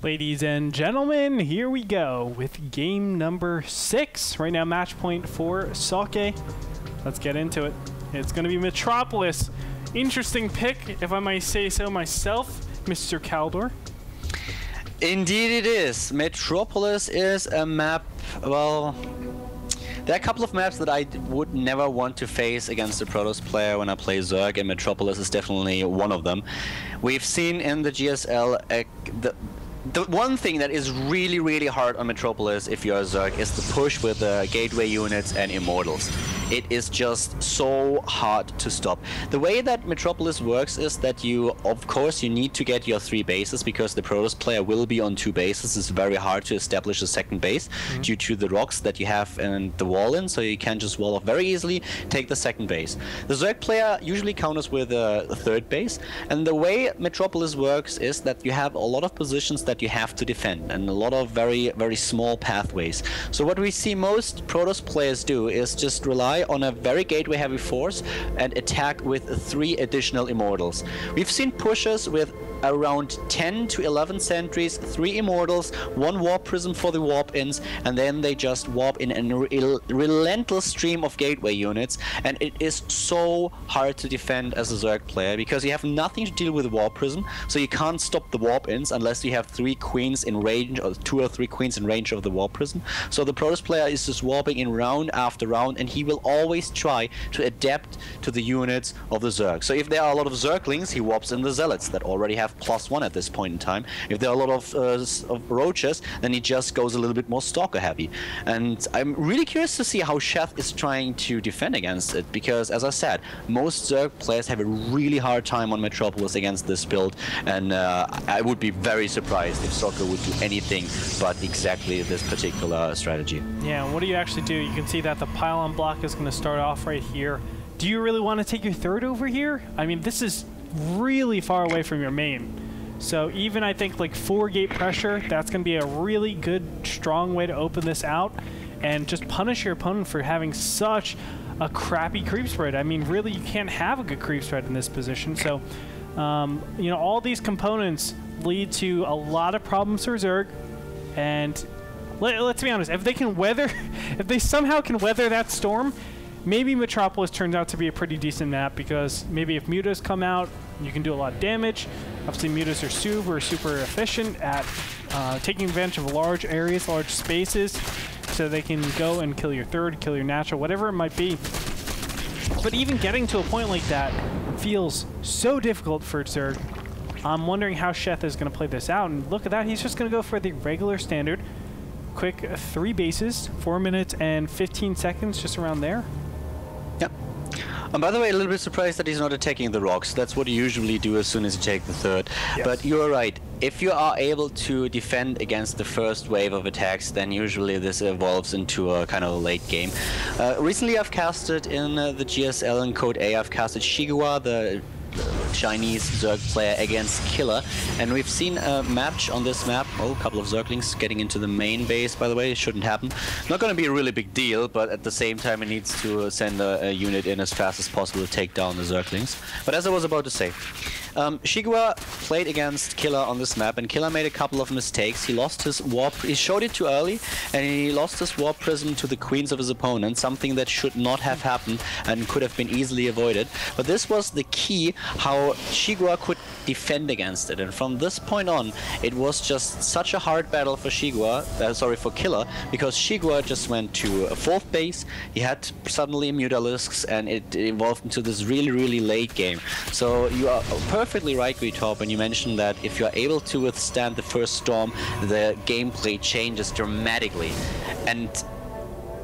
Ladies and gentlemen, here we go with game number 6. Right now, match point for Socke. Let's get into it. It's going to be Metropolis. Interesting pick, if I might say so myself, Mr. Khaldor. Indeed it is. Metropolis is a map, well, there are a couple of maps that I would never want to face against a Protoss player when I play Zerg, and Metropolis is definitely one of them. We've seen in the GSL the one thing that is really hard on Metropolis if you're a Zerg is the push with gateway units and immortals. It is just so hard to stop. The way that Metropolis works is that of course you need to get your 3 bases because the Protoss player will be on 2 bases. It's very hard to establish a second base due to the rocks that you have and the wall in, so you can just wall off very easily, take the second base. The Zerg player usually counters with a 3rd base, and the way Metropolis works is that you have a lot of positions that you have to defend and a lot of very small pathways. So what we see most Protoss players do is just rely on a very gateway heavy force and attack with 3 additional immortals. We've seen pushes with around 10 to 11 sentries, 3 immortals, 1 warp prism for the warp ins, and then they just warp in a relentless stream of gateway units, and it is so hard to defend as a Zerg player because you have nothing to deal with warp prism, so you can't stop the warp ins unless you have 3 queens in range, or 2 or 3 queens in range of the warp prism. So the Protoss player is just warping in round after round, and he will always try to adapt to the units of the Zerg. So if there are a lot of Zerglings, he warps in the Zealots that already have +1 at this point in time. If there are a lot of roaches, then he just goes a little bit more stalker heavy. And I'm really curious to see how Sheth is trying to defend against it, because as I said, most Zerg players have a really hard time on Metropolis against this build, and I would be very surprised if Socke would do anything but exactly this particular strategy. Yeah, and what do you actually do? You can see that the pylon block is going to start off right here. Do you really want to take your 3rd over here? I mean, this is really far away from your main. So even I think like 4 gate pressure, that's going to be a really good, strong way to open this out and just punish your opponent for having such a crappy creep spread. I mean, really, you can't have a good creep spread in this position. So, you know, all these components lead to a lot of problems for Zerg. And let's be honest, if they can weather, if they somehow can weather that storm, maybe Metropolis turns out to be a pretty decent map, because maybe if mutas come out, you can do a lot of damage. Obviously, mutas are super efficient at taking advantage of large areas, large spaces, so they can go and kill your 3rd, kill your natural, whatever it might be. But even getting to a point like that feels so difficult for Zerg. I'm wondering how Sheth is going to play this out, and look at that, he's just going to go for the regular standard. Quick 3 bases, 4 minutes and 15 seconds, just around there. Yep. And by the way, a little bit surprised that he's not attacking the rocks. That's what you usually do as soon as you take the 3rd. Yes. But you're right. If you are able to defend against the first wave of attacks, then usually this evolves into a kind of a late game. Recently I've casted in the GSL in Code A, I've casted Shigua, the Chinese Zerg player, against Killer, and we've seen a match on this map. Oh, a couple of Zerglings getting into the main base, by the way. It shouldn't happen. Not going to be a really big deal, but at the same time it needs to send a unit in as fast as possible to take down the Zerglings. But as I was about to say, Shigua played against Killer on this map, and Killer made a couple of mistakes. He lost his warp, he showed it too early, and he lost his warp prism to the queens of his opponent, something that should not have happened and could have been easily avoided. But this was the key how Shigua could defend against it, and from this point on, it was just such a hard battle for for Killer, because Shigua just went to a 4th base, he had suddenly Mutalisks, and it evolved into this really late game. So you are perfectly right, Gretorp, when you mentioned that if you're able to withstand the first storm, the gameplay changes dramatically. And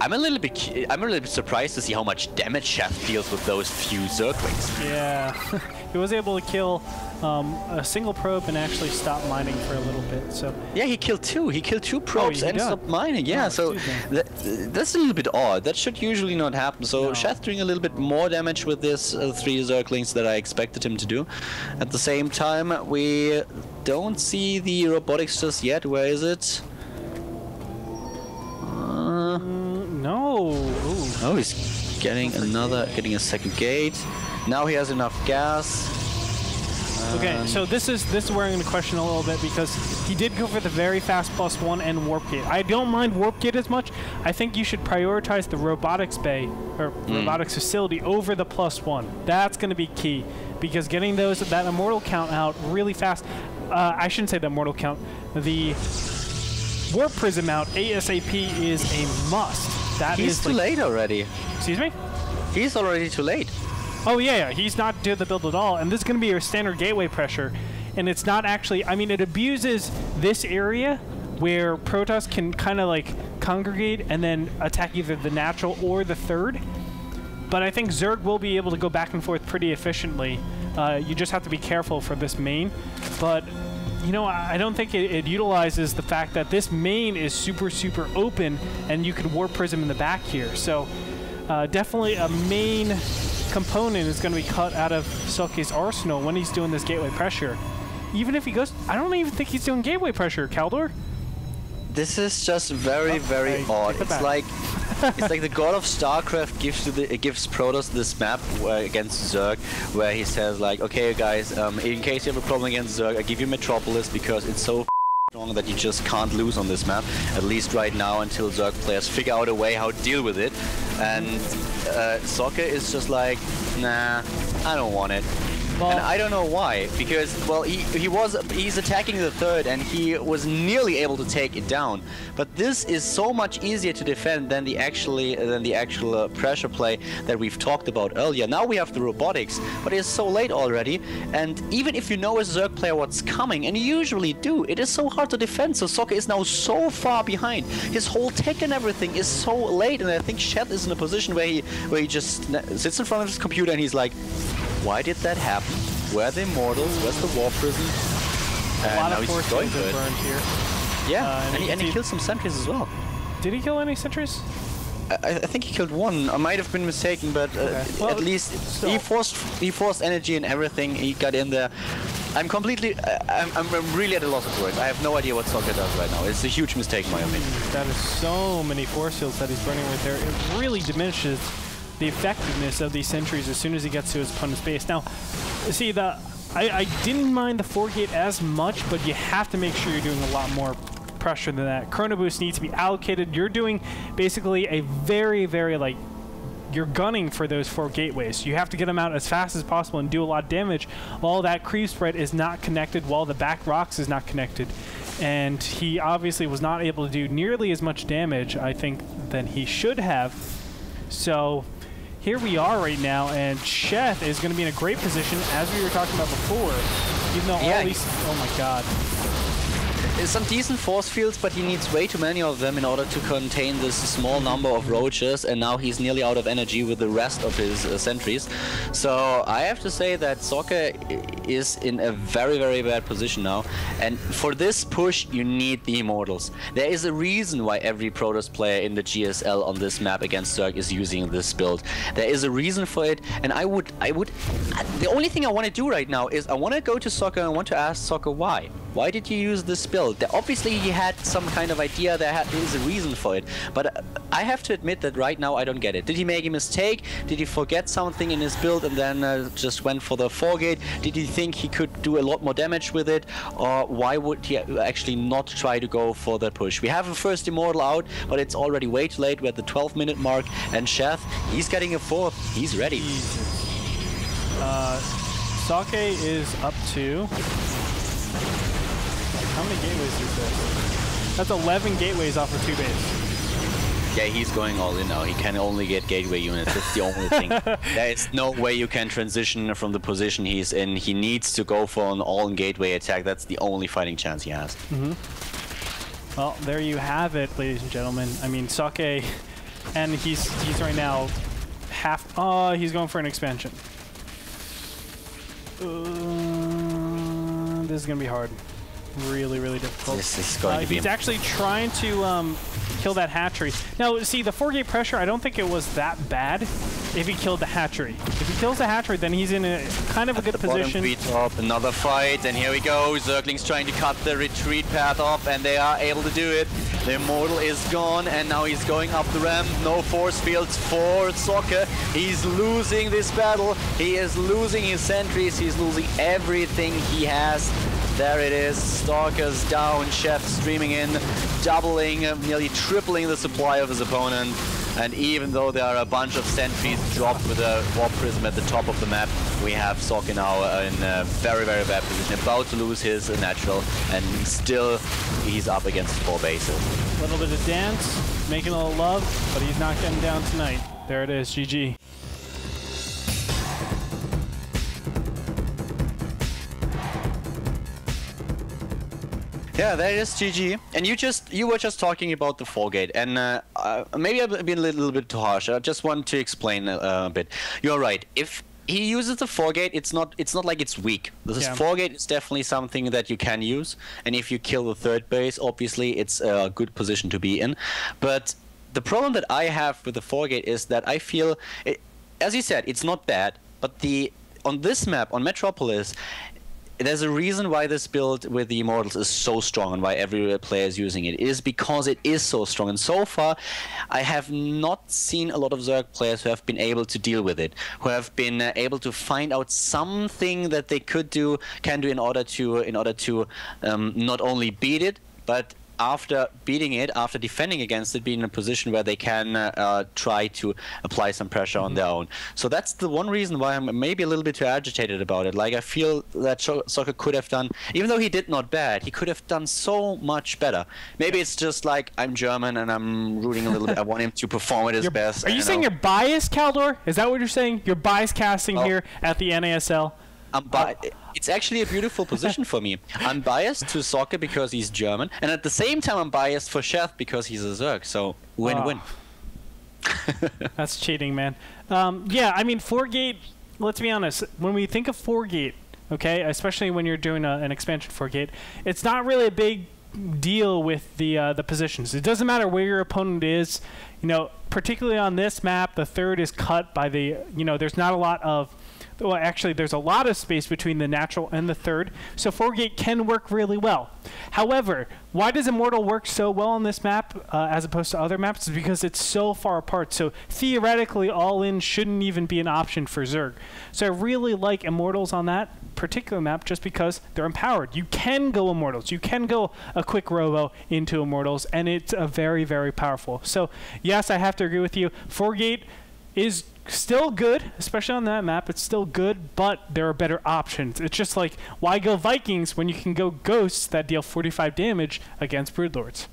I'm a little bit surprised to see how much damage Sheth deals with those few Zerglings. Yeah, he was able to kill a single probe and actually stop mining for a little bit. So yeah, he killed 2. He killed 2 probes and stopped mining. Yeah, so that's a little bit odd. That should usually not happen. So Sheth doing a little bit more damage with this 3 Zerglings that I expected him to do. At the same time, we don't see the robotics just yet. Where is it? No. Ooh. Oh, he's getting a second gate. Now he has enough gas. Okay, so this is where I'm going to question a little bit, because he did go for the very fast +1 and warp gate. I don't mind warp gate as much. I think you should prioritize the robotics bay or robotics facility over the +1. That's going to be key, because getting that immortal count out really fast. I shouldn't say the immortal count. The warp prism out ASAP is a must. He's too late already. Excuse me? He's already too late. Oh, yeah, he's not doing the build at all. And this is going to be your standard gateway pressure. And it's not actually, I mean, it abuses this area where Protoss can kind of like congregate and then attack either the natural or the third. But I think Zerg will be able to go back and forth pretty efficiently. You just have to be careful for this main. But, you know, I don't think it utilizes the fact that this main is super, super open and you could warp prism in the back here. So definitely a main component is going to be cut out of Socke's arsenal when he's doing this gateway pressure. Even if he goes, I don't even think he's doing gateway pressure, Khaldor. This is just very, very odd. It's like the god of StarCraft gives Protoss this map against Zerg, where he says like, okay guys, in case you have a problem against Zerg, I give you Metropolis because it's so strong that you just can't lose on this map, at least right now, until Zerg players figure out a way how to deal with it. And Socke is just like, nah, I don't want it. Well, and I don't know why, because, well, he's attacking the third and he was nearly able to take it down. But this is so much easier to defend than the actual pressure play that we've talked about earlier. Now we have the robotics, but it's so late already. And even if you know as a Zerg player what's coming, and you usually do, it is so hard to defend. So Socke is now so far behind. His whole tech and everything is so late, and I think Sheth is in a position where he just sits in front of his computer and he's like, why did that happen? Where are the immortals? Where's the warp prism? A lot now of force going burned here. Yeah, and he killed some sentries as well. Did he kill any sentries? I think he killed one. I might have been mistaken, but well, at least he forced energy and everything. He got in there. I'm really at a loss of words. I have no idea what Socke does right now. It's a huge mistake in my opinion. That is so many force fields that he's burning right there. It really diminishes the effectiveness of these sentries as soon as he gets to his opponent's base. Now, see, I didn't mind the 4-gate as much, but you have to make sure you're doing a lot more pressure than that. Chrono Boost needs to be allocated. You're doing basically a very, very, like, you're gunning for those 4 gateways. You have to get them out as fast as possible and do a lot of damage while that creep spread is not connected, while the back rocks is not connected. And he obviously was not able to do nearly as much damage, I think, than he should have. So here we are right now, and Sheth is going to be in a great position, as we were talking about before, even though all these... Oh my god. Some decent force fields, but he needs way too many of them in order to contain this small number of roaches, and now he's nearly out of energy with the rest of his sentries. So I have to say that Socke is in a very, very bad position now, and for this push you need the immortals. There is a reason why every Protoss player in the GSL on this map against Zerg is using this build. There is a reason for it, and the only thing I want to do right now is I want to go to Socke and I want to ask Socke why. Why did you use this build? Obviously he had some kind of idea, there is a reason for it, but I have to admit that right now I don't get it. Did he make a mistake? Did he forget something in his build and then just went for the 4-gate? Did he think he could do a lot more damage with it? Or why would he actually not try to go for that push? We have a first immortal out, but it's already way too late. We're at the 12-minute mark, and Sheth, he's getting a 4th. He's ready. Socke is up to... How many gateways is this? That's 11 gateways off of 2 base. Yeah, he's going all in now. He can only get gateway units. That's the only thing. There is no way you can transition from the position he's in. He needs to go for an all-in gateway attack. That's the only fighting chance he has. Well, there you have it, ladies and gentlemen. I mean, Socke, and he's right now half... he's going for an expansion. This is going to be hard. Really, really difficult. This is going to be... He's actually trying to kill that hatchery. Now, see, the 4-gate pressure, I don't think it was that bad if he killed the hatchery. If he kills the hatchery, then he's in a kind of a good position. Gretorp, another fight, and here we go. Zerglings trying to cut the retreat path off, and they are able to do it. The Immortal is gone, and now he's going up the ramp. No force fields for Socke. He's losing this battle. He is losing his sentries. He's losing everything he has. There it is. Stalker's down. Sheth streaming in, doubling, nearly tripling the supply of his opponent. And even though there are a bunch of sentries dropped with a warp prism at the top of the map, we have Socke now in a very, very bad position, about to lose his natural, and still he's up against 4 bases. A little bit of dance, making a little love, but he's not getting down tonight. There it is, GG. Yeah, that is GG. And you were just talking about the 4-gate, and maybe I've been a little bit too harsh. I just want to explain a bit. You're right. If he uses the 4-gate, it's not like it's weak. This 4-gate is definitely something that you can use, and if you kill the 3rd base, obviously it's a good position to be in. But the problem that I have with the 4-gate is that I feel, as you said, it's not bad, but on this map, on Metropolis, there's a reason why this build with the Immortals is so strong and why every player is using it. It is because it is so strong. And so far, I have not seen a lot of Zerg players who have been able to deal with it, who have been able to find out something that they can do in order to not only beat it, but after beating it, after defending against it, be in a position where they can try to apply some pressure on their own. So that's the one reason why I'm maybe a little bit too agitated about it. Like, I feel that Socke could have done, even though he did not bad, he could have done so much better. Maybe it's just like, I'm German and I'm rooting a little bit. I want him to perform at his best. Are you saying you're biased, Khaldor? Is that what you're saying? You're bias casting here at the NASL? It's actually a beautiful position for me. I'm biased to Socke because he's German, and at the same time I'm biased for Sheth because he's a Zerg, so win-win. That's cheating, man. Yeah, I mean, 4-gate, let's be honest, when we think of 4-gate, okay, especially when you're doing an expansion 4-gate, it's not really a big deal with the positions. It doesn't matter where your opponent is, you know, particularly on this map, the 3rd is cut by the, you know, there's not a lot of, well, actually, there's a lot of space between the natural and the 3rd, so 4-gate can work really well. However, why does Immortal work so well on this map as opposed to other maps? Is because it's so far apart. So theoretically, all-in shouldn't even be an option for Zerg. So I really like Immortals on that particular map just because they're empowered. You can go Immortals. You can go a quick robo into Immortals, and it's a very, very powerful. So yes, I have to agree with you. 4-gate is still good, especially on that map. It's still good, but there are better options. It's just like, why go Vikings when you can go Ghosts that deal 45 damage against Broodlords?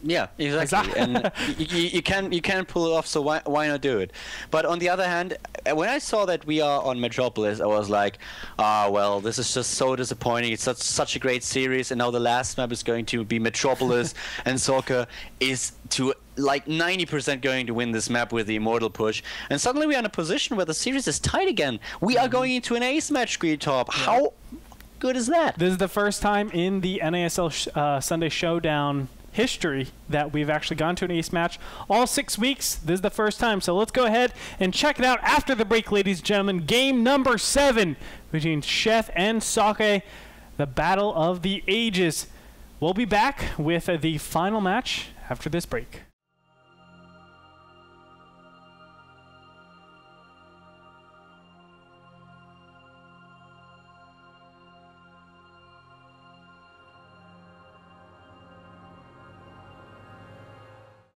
Yeah, exactly. And you can pull it off, so why not do it? But on the other hand, when I saw that we are on Metropolis, I was like, well, this is just so disappointing. It's such a great series, and now the last map is going to be Metropolis, and Socke is to like 90% going to win this map with the Immortal push. And suddenly we are in a position where the series is tight again. We are going into an ace match, Gretorp. How good is that? This is the first time in the NASL Sunday Showdown history that we've actually gone to an ace match. All 6 weeks, this is the first time. So let's go ahead and check it out after the break, ladies and gentlemen. Game number 7 between Sheth and Socke, the battle of the ages. We'll be back with the final match after this break.